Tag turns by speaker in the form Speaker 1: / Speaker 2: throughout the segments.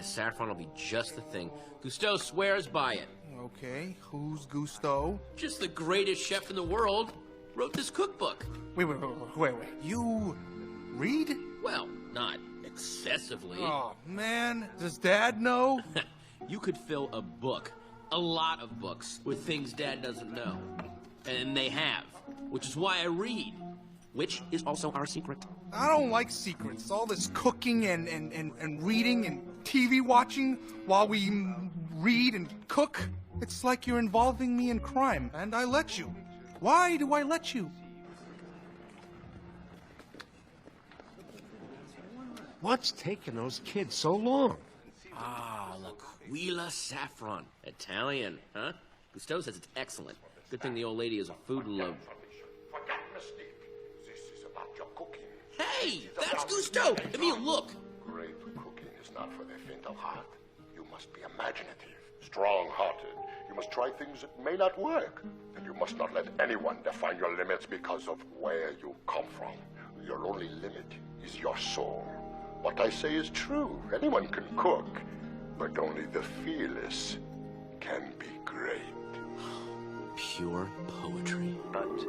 Speaker 1: saffron will be just the thing. Cousteau swears by it.
Speaker 2: Okay, who's Gusteau?
Speaker 1: Just the greatest chef in the world. Wrote this cookbook.
Speaker 2: Wait. You read?
Speaker 1: Well, not excessively.
Speaker 2: Oh, man. Does Dad know?
Speaker 1: You could fill a book, a lot of books, with things Dad doesn't know. And they have, which is why I read. Which is also our secret.
Speaker 2: I don't like secrets. All this cooking and reading and TV watching while we read and cook. It's like you're involving me in crime, and I let you. Why do I let you?
Speaker 3: What's taking those kids so long?
Speaker 1: Ah, L'Aquila saffron. Italian, huh? Cousteau says it's excellent. Good thing the old lady is a food lover. Hey, that's Cousteau! I mean, look!
Speaker 4: Great cooking is not for the faint of heart. You must be imaginative, strong-hearted. You must try things that may not work. And you must not let anyone define your limits because of where you come from. Your only limit is your soul. What I say is true. Anyone can cook, but only the fearless can be great.
Speaker 1: Pure poetry.
Speaker 3: But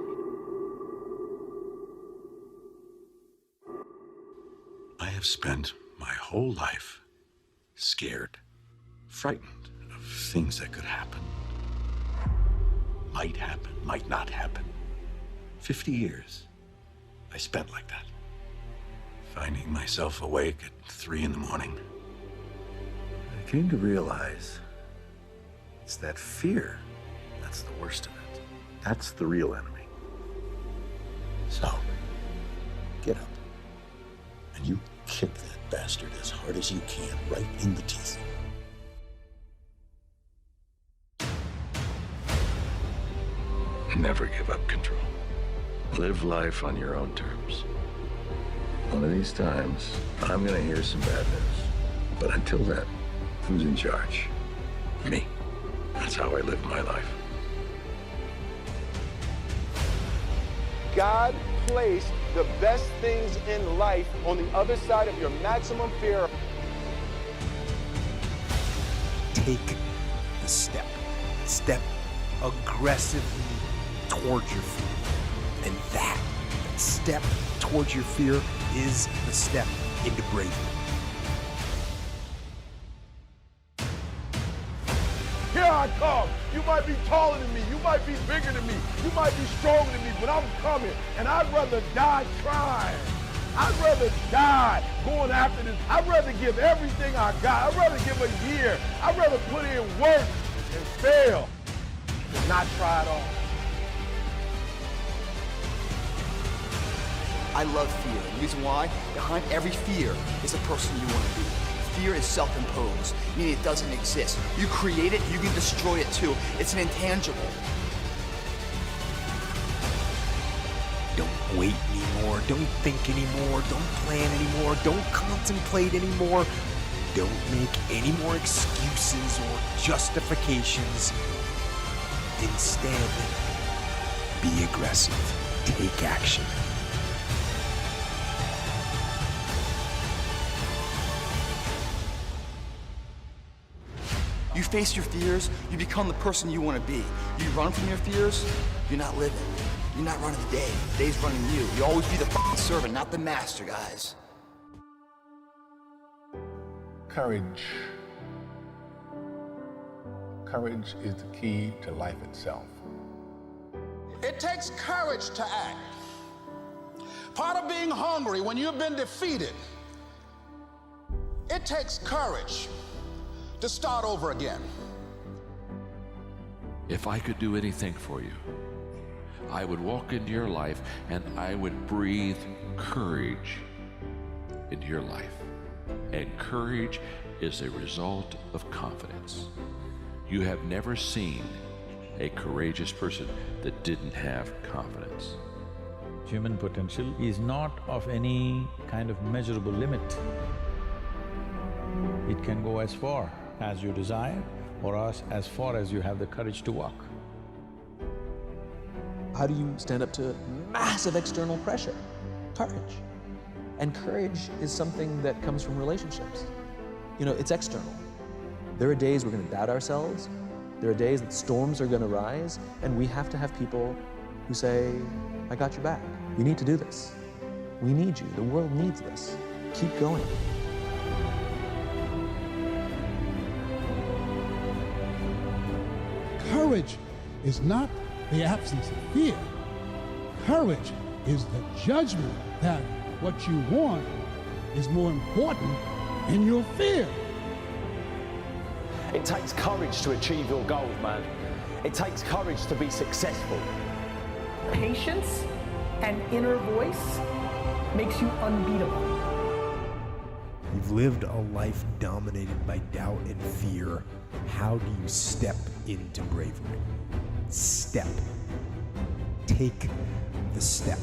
Speaker 5: I have spent my whole life scared, frightened of things that could happen. Might happen, might not happen. 50 years I spent like that. Finding myself awake at 3 in the morning. I came to realize it's that fear that's the worst of it. That's the real enemy. So, get up. And you kick that bastard as hard as you can, right in the teeth. Never give up control. Live life on your own terms. One of these times, I'm gonna hear some bad news. But until then, who's in charge? Me. That's how I live my life.
Speaker 6: God placed the best things in life on the other side of your maximum fear.
Speaker 2: Take the step. Step aggressively towards your fear. And that step towards your fear is the step into bravery.
Speaker 6: Here I come. You might be taller than me. You might be bigger than me. You might be stronger than me, but I'm coming. And I'd rather die trying. I'd rather die going after this. I'd rather give everything I got. I'd rather give a year. I'd rather put in work and fail than not try at all.
Speaker 7: I love fear. The reason why? Behind every fear is the person you want to be. Fear is self-imposed, meaning it doesn't exist. You create it, you can destroy it too. It's an intangible.
Speaker 2: Don't wait anymore. Don't think anymore. Don't plan anymore. Don't contemplate anymore. Don't make any more excuses or justifications. Instead, be aggressive. Take action.
Speaker 7: You face your fears, you become the person you want to be. You run from your fears, you're not living. You're not running the day. The day's running you. You always be the fucking servant, not the master, guys.
Speaker 8: Courage. Courage is the key to life itself.
Speaker 9: It takes courage to act. Part of being hungry when you've been defeated, it takes courage to start over again.
Speaker 10: If I could do anything for you, I would walk into your life and I would breathe courage into your life. And courage is a result of confidence. You have never seen a courageous person that didn't have confidence.
Speaker 11: Human potential is not of any kind of measurable limit. It can go as far as you desire, or as far as you have the courage to walk.
Speaker 12: How do you stand up to massive external pressure? Courage. And courage is something that comes from relationships. you know, it's external. There are days we're going to doubt ourselves. There are days that storms are going to rise, and we have to have people who say, I got your back. We need to do this. We need you. The world needs this. Keep going.
Speaker 9: Courage is not the absence of fear. Courage is the judgment that what you want is more important than your fear.
Speaker 13: It takes courage to achieve your goals, man. It takes courage to be successful.
Speaker 14: Patience and inner voice makes you unbeatable.
Speaker 2: You've lived a life dominated by doubt and fear. How do you step into bravery? Step. Take the step.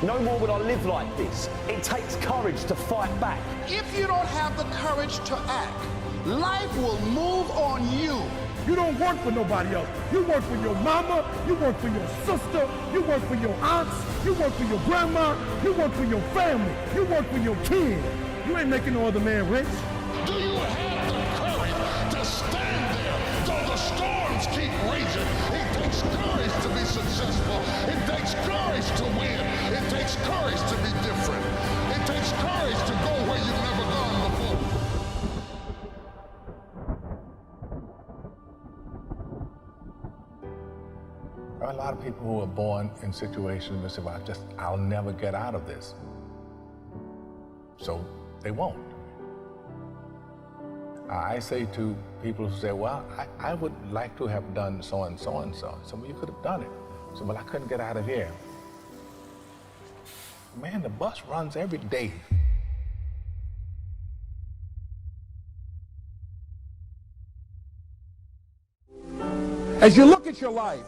Speaker 13: No more would I live like this. It takes courage to fight back.
Speaker 9: If you don't have the courage to act, life will move on you. You don't work for nobody else. You work for your mama, you work for your sister, you work for your aunts, you work for your grandma, you work for your family, you work for your kids. You ain't making no other man rich.
Speaker 4: Do you have the courage to stand there though the storms keep raging? It takes courage to be successful. It takes courage to win. It takes courage to be different. It takes courage to go where you've never gone before.
Speaker 8: There are a lot of people who are born in situations that say, well, I'll never get out of this. So they won't. I say to people who say, well, I would like to have done so and so and so. So you could have done it. So, well, I couldn't get out of here. Man, the bus runs every day.
Speaker 9: As you look at your life,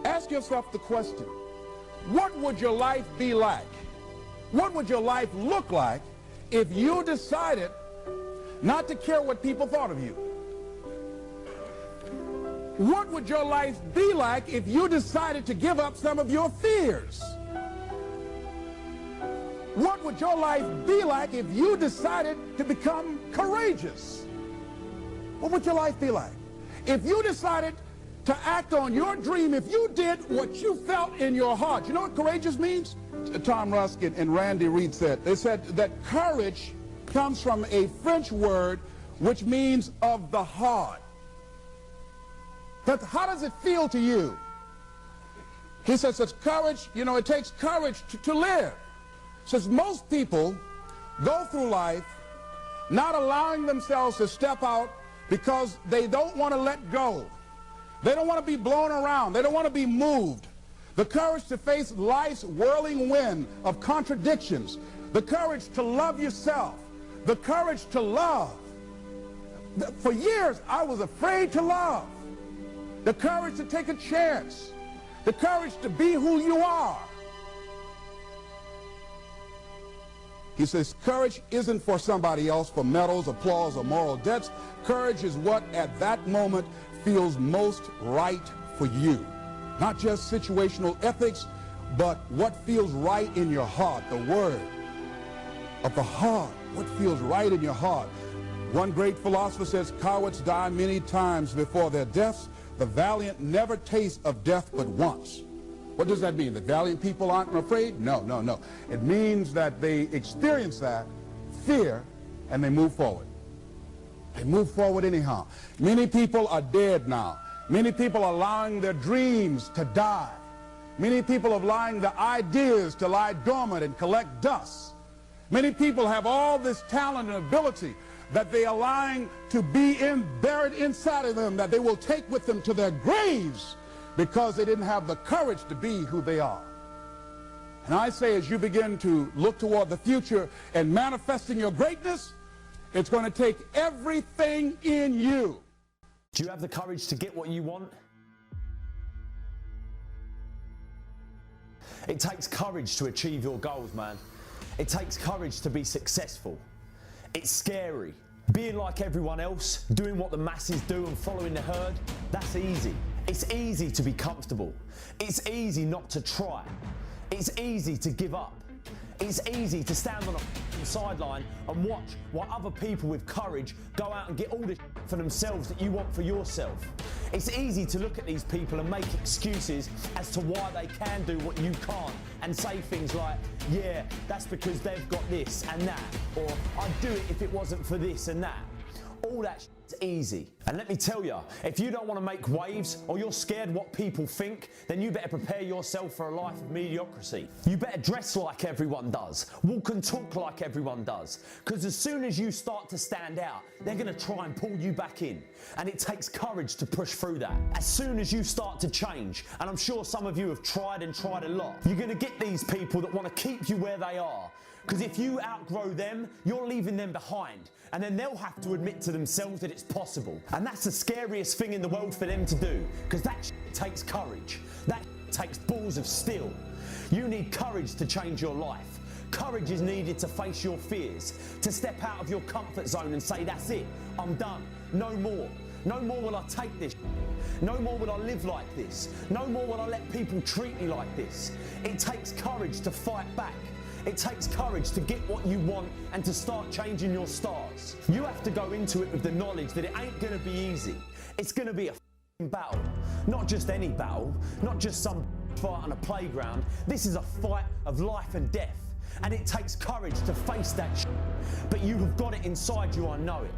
Speaker 9: ask yourself the question, what would your life be like? What would your life look like if you decided not to care what people thought of you? What would your life be like if you decided to give up some of your fears? What would your life be like if you decided to become courageous? What would your life be like? If you decided to act on your dream, if you did what you felt in your heart. You know what courageous means? Tom Ruskin and Randy Reed said. They said that courage comes from a French word which means of the heart. But how does it feel to you? He says it's courage, you know, it takes courage to live. Says most people go through life not allowing themselves to step out because they don't want to let go. They don't want to be blown around. They don't want to be moved. The courage to face life's whirling wind of contradictions. The courage to love yourself. The courage to love. For years, I was afraid to love. The courage to take a chance. The courage to be who you are. He says, courage isn't for somebody else, for medals, applause, or moral debts. Courage is what, at that moment, feels most right for you. Not just situational ethics, but what feels right in your heart, the word of the heart, what feels right in your heart. One great philosopher says, cowards die many times before their deaths. The valiant never taste of death but once. What does that mean? That valiant people aren't afraid? No, no, no. It means that they experience that fear and they move forward. They move forward anyhow. Many people are dead now. Many people are allowing their dreams to die. Many people are allowing their ideas to lie dormant and collect dust. Many people have all this talent and ability that they are allowing to be buried inside of them, that they will take with them to their graves because they didn't have the courage to be who they are. And I say, as you begin to look toward the future and manifesting your greatness, it's going to take everything in you.
Speaker 13: Do you have the courage to get what you want? It takes courage to achieve your goals, man. It takes courage to be successful. It's scary. Being like everyone else, doing what the masses do and following the herd, that's easy. It's easy to be comfortable. It's easy not to try. It's easy to give up. It's easy to stand on a sideline and watch while other people with courage go out and get all the for themselves that you want for yourself. It's easy to look at these people and make excuses as to why they can do what you can't, and say things like, yeah, that's because they've got this and that, or I'd do it if it wasn't for this and that. All that shit's easy. And let me tell you, if you don't want to make waves or you're scared what people think, then you better prepare yourself for a life of mediocrity. You better dress like everyone does, walk and talk like everyone does, because as soon as you start to stand out, they're going to try and pull you back in. And it takes courage to push through that. As soon as you start to change, and I'm sure some of you have tried a lot, you're going to get these people that want to keep you where they are. Because if you outgrow them, you're leaving them behind. And then they'll have to admit to themselves that it's possible. And that's the scariest thing in the world for them to do. Because that takes courage. That takes balls of steel. You need courage to change your life. Courage is needed to face your fears. To step out of your comfort zone and say, that's it, I'm done. No more. No more will I take this. No more will I live like this. No more will I let people treat me like this. It takes courage to fight back. It takes courage to get what you want and to start changing your stars. You have to go into it with the knowledge that it ain't gonna be easy. It's gonna be a battle. Not just any battle, not just some fight on a playground. This is a fight of life and death. And it takes courage to face that shit. But you have got it inside you, I know it.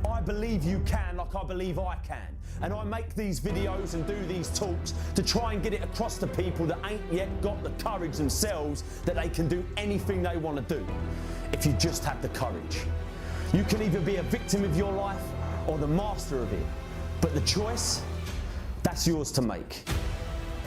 Speaker 13: I believe you can like I believe I can. And I make these videos and do these talks to try and get it across to people that ain't yet got the courage themselves that they can do anything they want to do. If you just have the courage. You can either be a victim of your life or the master of it. But the choice, that's yours to make.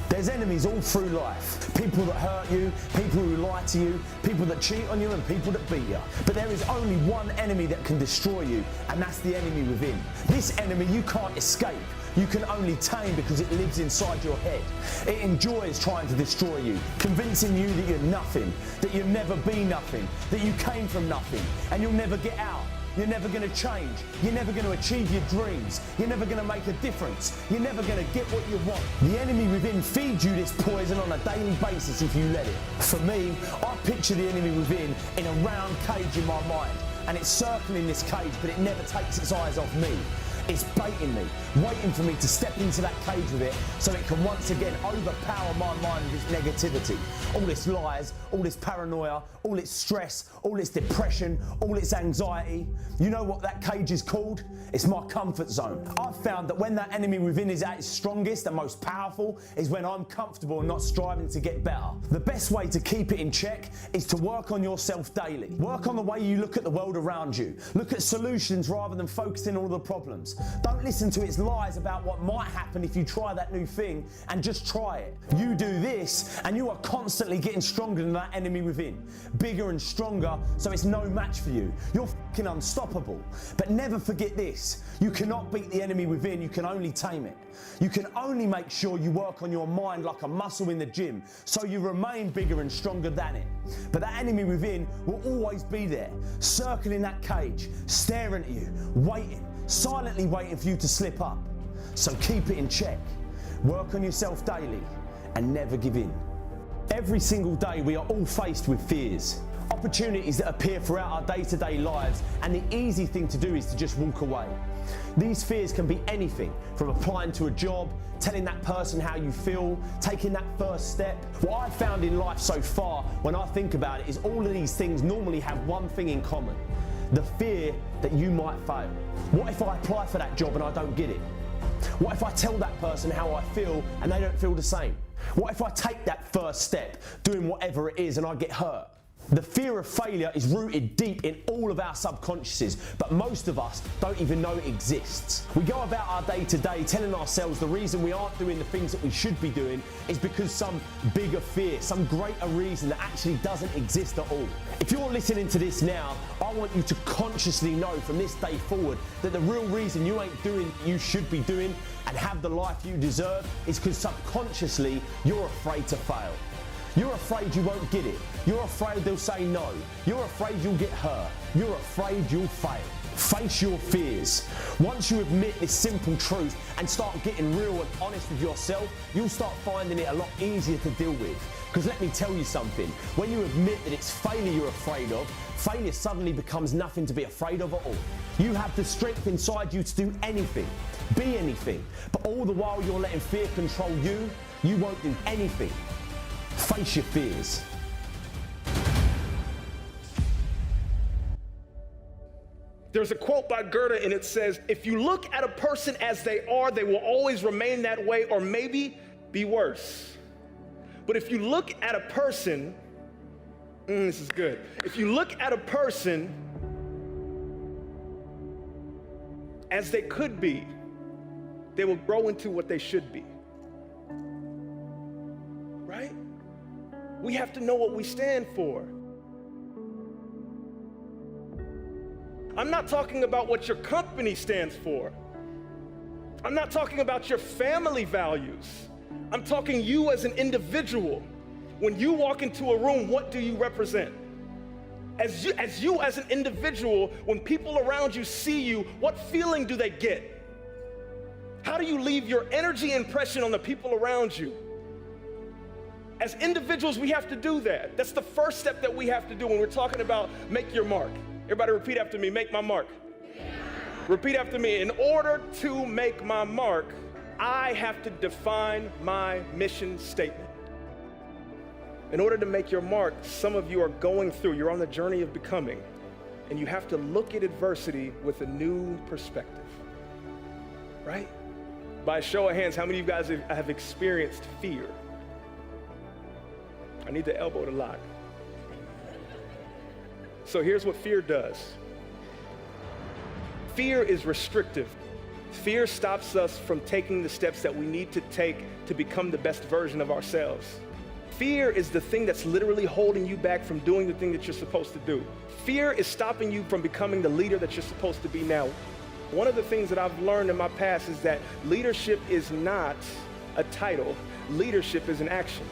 Speaker 13: There's enemies all through life. People that hurt you, people who lie to you, people that cheat on you, and people that beat you. But there is only one enemy that can destroy you, and that's the enemy within. This enemy you can't escape. You can only tame because it lives inside your head. It enjoys trying to destroy you, convincing you that you're nothing, that you'll never be nothing, that you came from nothing, and you'll never get out. You're never going to change. You're never going to achieve your dreams. You're never going to make a difference. You're never going to get what you want. The enemy within feeds you this poison on a daily basis if you let it. For me, I picture the enemy within in a round cage in my mind, and it's circling this cage, but it never takes its eyes off me. It's baiting me, waiting for me to step into that cage with it so it can once again overpower my mind with its negativity. All its lies, all its paranoia, all its stress, all its depression, all its anxiety. You know what that cage is called? It's my comfort zone. I've found that when that enemy within is at its strongest and most powerful is when I'm comfortable and not striving to get better. The best way to keep it in check is to work on yourself daily. Work on the way you look at the world around you. Look at solutions rather than focusing on all the problems. Don't listen to its lies about what might happen if you try that new thing, and just try it. You do this and you are constantly getting stronger than that enemy within. Bigger and stronger, so it's no match for you. You're fucking unstoppable. But never forget this. You cannot beat the enemy within, you can only tame it. You can only make sure you work on your mind like a muscle in the gym, so you remain bigger and stronger than it. But that enemy within will always be there, circling that cage, staring at you, waiting, silently waiting for you to slip up. So keep it in check. Work on yourself daily and never give in. Every single day we are all faced with fears. Opportunities that appear throughout our day-to-day lives, and the easy thing to do is to just walk away. These fears can be anything from applying to a job, telling that person how you feel, taking that first step. What I've found in life so far, when I think about it, is all of these things normally have one thing in common: the fear that you might fail. What if I apply for that job and I don't get it? What if I tell that person how I feel and they don't feel the same? What if I take that first step, doing whatever it is, and I get hurt? The fear of failure is rooted deep in all of our subconsciouses, but most of us don't even know it exists. We go about our day-to-day telling ourselves the reason we aren't doing the things that we should be doing is because some bigger fear, some greater reason that actually doesn't exist at all. If you're listening to this now, I want you to consciously know from this day forward that the real reason you ain't doing what you should be doing and have the life you deserve is because subconsciously you're afraid to fail. You're afraid you won't get it. You're afraid they'll say no. You're afraid you'll get hurt. You're afraid you'll fail. Face your fears. Once you admit this simple truth and start getting real and honest with yourself, you'll start finding it a lot easier to deal with. Because let me tell you something, when you admit that it's failure you're afraid of, failure suddenly becomes nothing to be afraid of at all. You have the strength inside you to do anything, be anything, but all the while you're letting fear control you, you won't do anything. Face your fears.
Speaker 15: There's a quote by Grea, and it says, if you look at a person as they are, they will always remain that way or maybe be worse. But if you look at a person, this is good. If you look at a person as they could be, they will grow into what they should be. Right? We have to know what we stand for. I'm not talking about what your company stands for. I'm not talking about your family values. I'm talking you as an individual. When you walk into a room, what do you represent? As you as an individual, when people around you see you, what feeling do they get? How do you leave your energy impression on the people around you? As individuals, we have to do that. That's the first step that we have to do when we're talking about make your mark. Everybody repeat after me, make my mark. Repeat after me, in order to make my mark, I have to define my mission statement. In order to make your mark, some of you are going through, you're on the journey of becoming, and you have to look at adversity with a new perspective, right? By a show of hands, how many of you guys have experienced fear? I need the elbow to lock. So here's what fear does. Fear is restrictive. Fear stops us from taking the steps that we need to take to become the best version of ourselves. Fear is the thing that's literally holding you back from doing the thing that you're supposed to do. Fear is stopping you from becoming the leader that you're supposed to be now. One of the things that I've learned in my past is that leadership is not a title. Leadership is an action.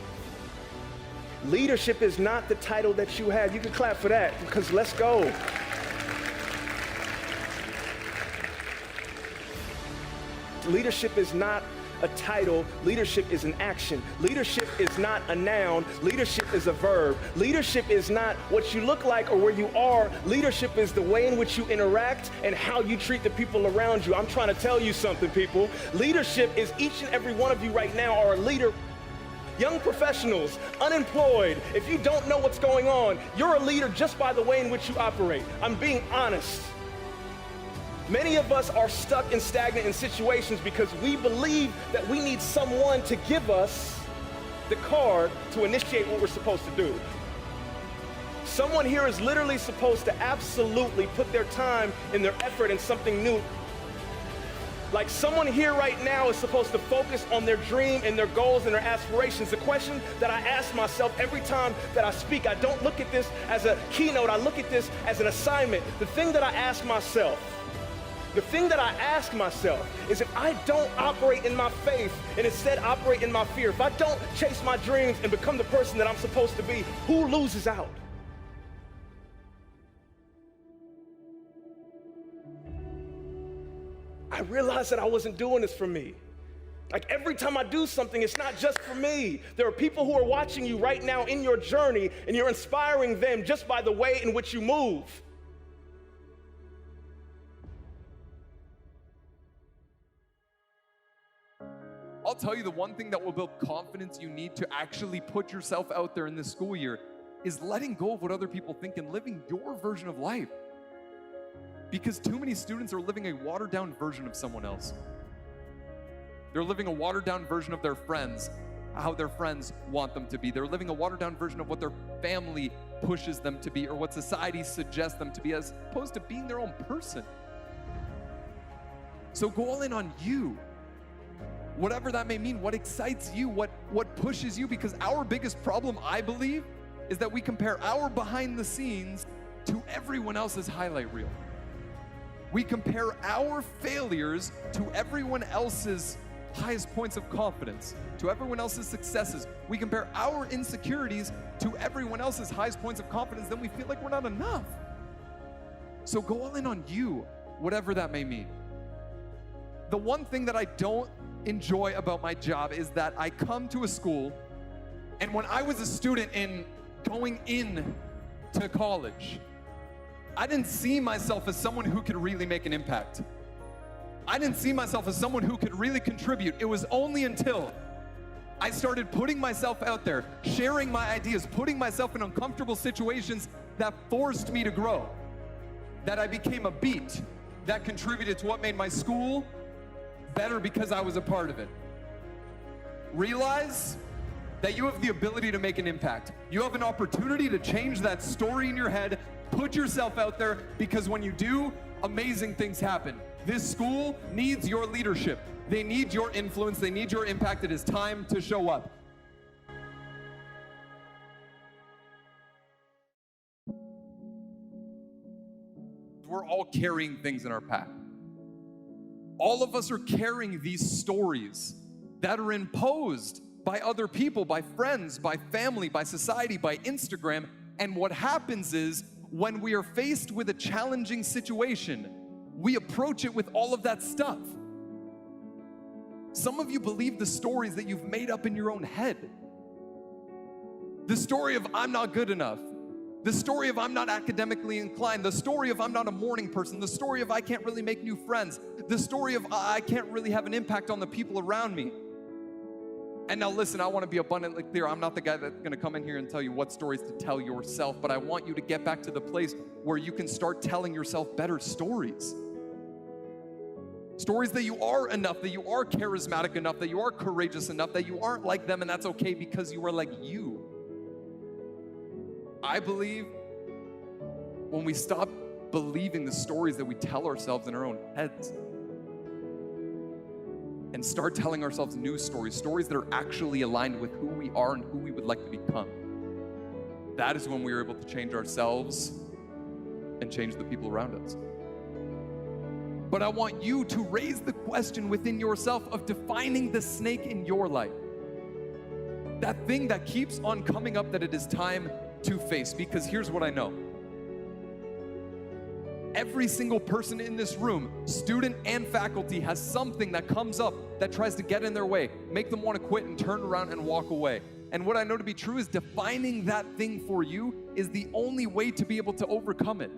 Speaker 15: Leadership is not the title that you have. You can clap for that, because let's go. Leadership is not a title. Leadership is an action. Leadership is not a noun. Leadership is a verb. Leadership is not what you look like or where you are. Leadership is the way in which you interact and how you treat the people around you. I'm trying to tell you something, people. Leadership is each and every one of you right now are a leader. Young professionals, unemployed, if you don't know what's going on, you're a leader just by the way in which you operate. I'm being honest. Many of us are stuck and stagnant in situations because we believe that we need someone to give us the card to initiate what we're supposed to do. Someone here is literally supposed to absolutely put their time and their effort in something new. Like someone here right now is supposed to focus on their dream and their goals and their aspirations. The question that I ask myself every time that I speak, I don't look at this as a keynote, I look at this as an assignment. The thing that I ask myself is if I don't operate in my faith and instead operate in my fear, if I don't chase my dreams and become the person that I'm supposed to be, who loses out? I realized that I wasn't doing this for me. Like every time I do something, it's not just for me. There are people who are watching you right now in your journey, and you're inspiring them just by the way in which you move.
Speaker 16: I'll tell you the one thing that will build confidence you need to actually put yourself out there in this school year is letting go of what other people think and living your version of life. Because too many students are living a watered-down version of someone else. They're living a watered-down version of their friends, how their friends want them to be. They're living a watered-down version of what their family pushes them to be or what society suggests them to be, as opposed to being their own person. So go all in on you. Whatever that may mean, what excites you, what pushes you, because our biggest problem, I believe, is that we compare our behind the scenes to everyone else's highlight reel. We compare our failures to everyone else's highest points of confidence to everyone else's successes, we compare our insecurities to everyone else's highest points of confidence, then we feel like we're not enough. So go all in on you, whatever that may mean. The one thing that I don't enjoy about my job is that I come to a school, and when I was a student going in to college, I didn't see myself as someone who could really make an impact. I didn't see myself as someone who could really contribute. It was only until I started putting myself out there, sharing my ideas, putting myself in uncomfortable situations that forced me to grow, that I became a beat that contributed to what made my school better because I was a part of it. Realize that you have the ability to make an impact. You have an opportunity to change that story in your head. Put yourself out there, because when you do, amazing things happen. This school needs your leadership. They need your influence. They need your impact. It is time to show up. We're all carrying things in our pack. All of us are carrying these stories that are imposed by other people, by friends, by family, by society, by Instagram. And what happens is, when we are faced with a challenging situation, we approach it with all of that stuff. Some of you believe the stories that you've made up in your own head. The story of I'm not good enough. The story of I'm not academically inclined. The story of I'm not a morning person. The story of I can't really make new friends. The story of I can't really have an impact on the people around me. And now listen, I want to be abundantly clear. I'm not the guy that's going to come in here and tell you what stories to tell yourself, but I want you to get back to the place where you can start telling yourself better stories. Stories that you are enough, that you are charismatic enough, that you are courageous enough, that you aren't like them, and that's okay because you are like you. I believe when we stop believing the stories that we tell ourselves in our own heads and start telling ourselves new stories, stories that are actually aligned with who we are and who we would like to become, that is when we are able to change ourselves and change the people around us. But I want you to raise the question within yourself of defining the snake in your life. That thing that keeps on coming up that it is time to face. Because here's what I know. Every single person in this room, student and faculty, has something that comes up that tries to get in their way, make them want to quit and turn around and walk away. And what I know to be true is defining that thing for you is the only way to be able to overcome it.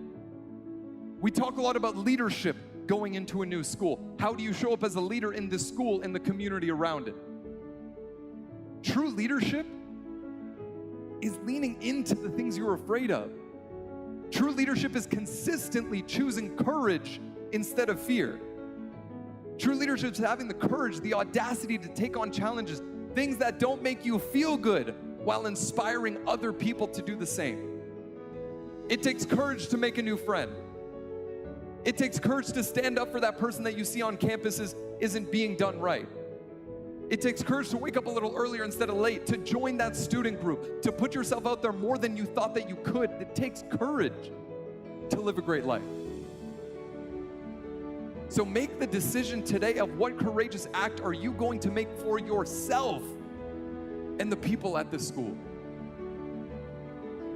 Speaker 16: We talk a lot about leadership going into a new school. How do you show up as a leader in this school and the community around it? True leadership is leaning into the things you're afraid of. True leadership is consistently choosing courage instead of fear. True leadership is having the courage, the audacity to take on challenges, things that don't make you feel good, while inspiring other people to do the same. It takes courage to make a new friend. It takes courage to stand up for that person that you see on campus isn't being done right. It takes courage to wake up a little earlier instead of late, to join that student group, to put yourself out there more than you thought that you could. It takes courage to live a great life. So make the decision today of what courageous act are you going to make for yourself and the people at this school.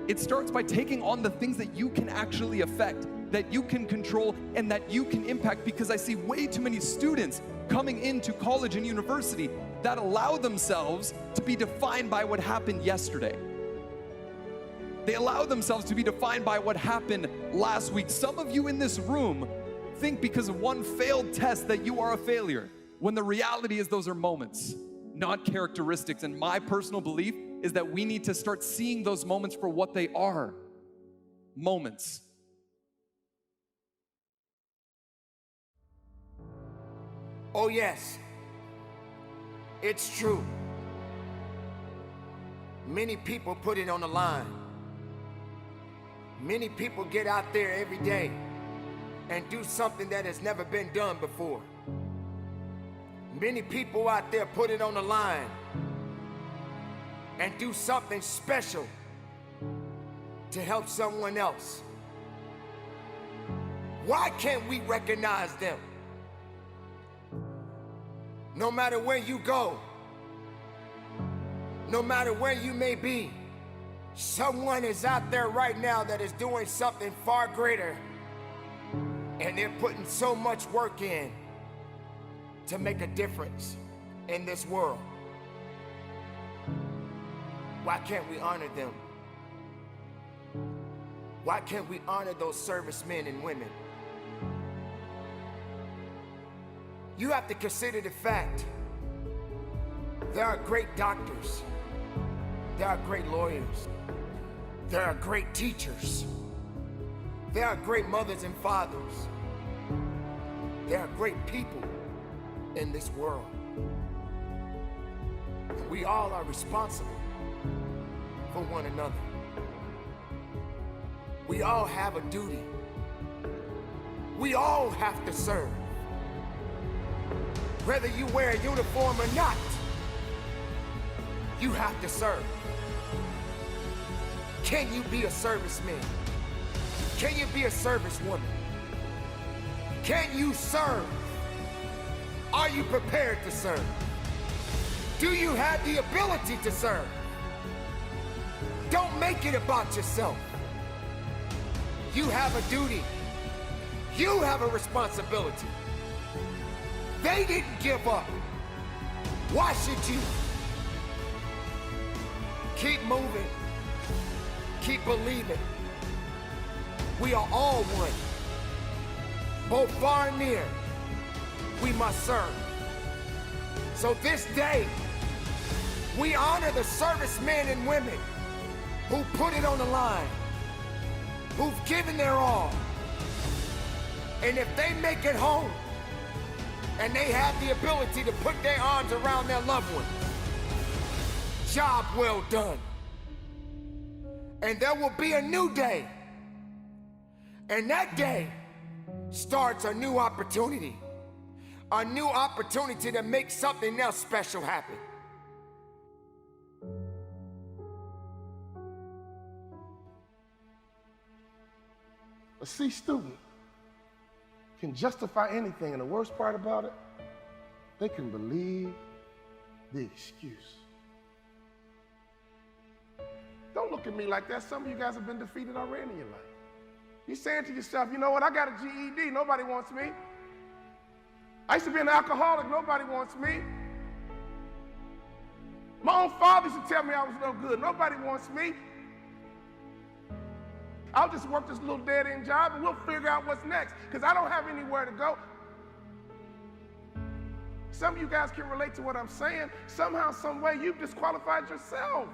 Speaker 16: It starts by taking on the things that you can actually affect, that you can control, and that you can impact, because I see way too many students coming into college and university that allow themselves to be defined by what happened yesterday. They allow themselves to be defined by what happened last week. Some of you in this room think because of one failed test that you are a failure, when the reality is those are moments, not characteristics. And my personal belief is that we need to start seeing those moments for what they are, moments.
Speaker 17: Oh yes, it's true. Many people put it on the line. Many people get out there every day and do something that has never been done before. Many people out there put it on the line and do something special to help someone else. Why can't we recognize them? No matter where you go, no matter where you may be, someone is out there right now that is doing something far greater, and they're putting so much work in to make a difference in this world. Why can't we honor them? Why can't we honor those servicemen and women? You have to consider the fact there are great doctors, there are great lawyers, there are great teachers, there are great mothers and fathers, there are great people in this world. And we all are responsible for one another. We all have a duty. We all have to serve. Whether you wear a uniform or not, you have to serve. Can you be a serviceman? Can you be a servicewoman? Can you serve? Are you prepared to serve? Do you have the ability to serve? Don't make it about yourself. You have a duty. You have a responsibility. They didn't give up. Why should you? Keep moving. Keep believing. We are all one. Both far and near, we must serve. So this day, we honor the servicemen and women who put it on the line, who've given their all. And if they make it home, and they have the ability to put their arms around their loved ones, job well done. And there will be a new day. And that day starts a new opportunity. A new opportunity to make something else special happen.
Speaker 6: A C student can justify anything, and the worst part about it, they can believe the excuse. Don't look at me like that. Some of you guys have been defeated already in your life. You're saying to yourself, you know what, I got a GED, nobody wants me. I used to be an alcoholic, nobody wants me. My own father used to tell me I was no good, nobody wants me. I'll just work this little dead-end job and we'll figure out what's next, because I don't have anywhere to go. Some of you guys can relate to what I'm saying. Somehow, some way, you've disqualified yourself.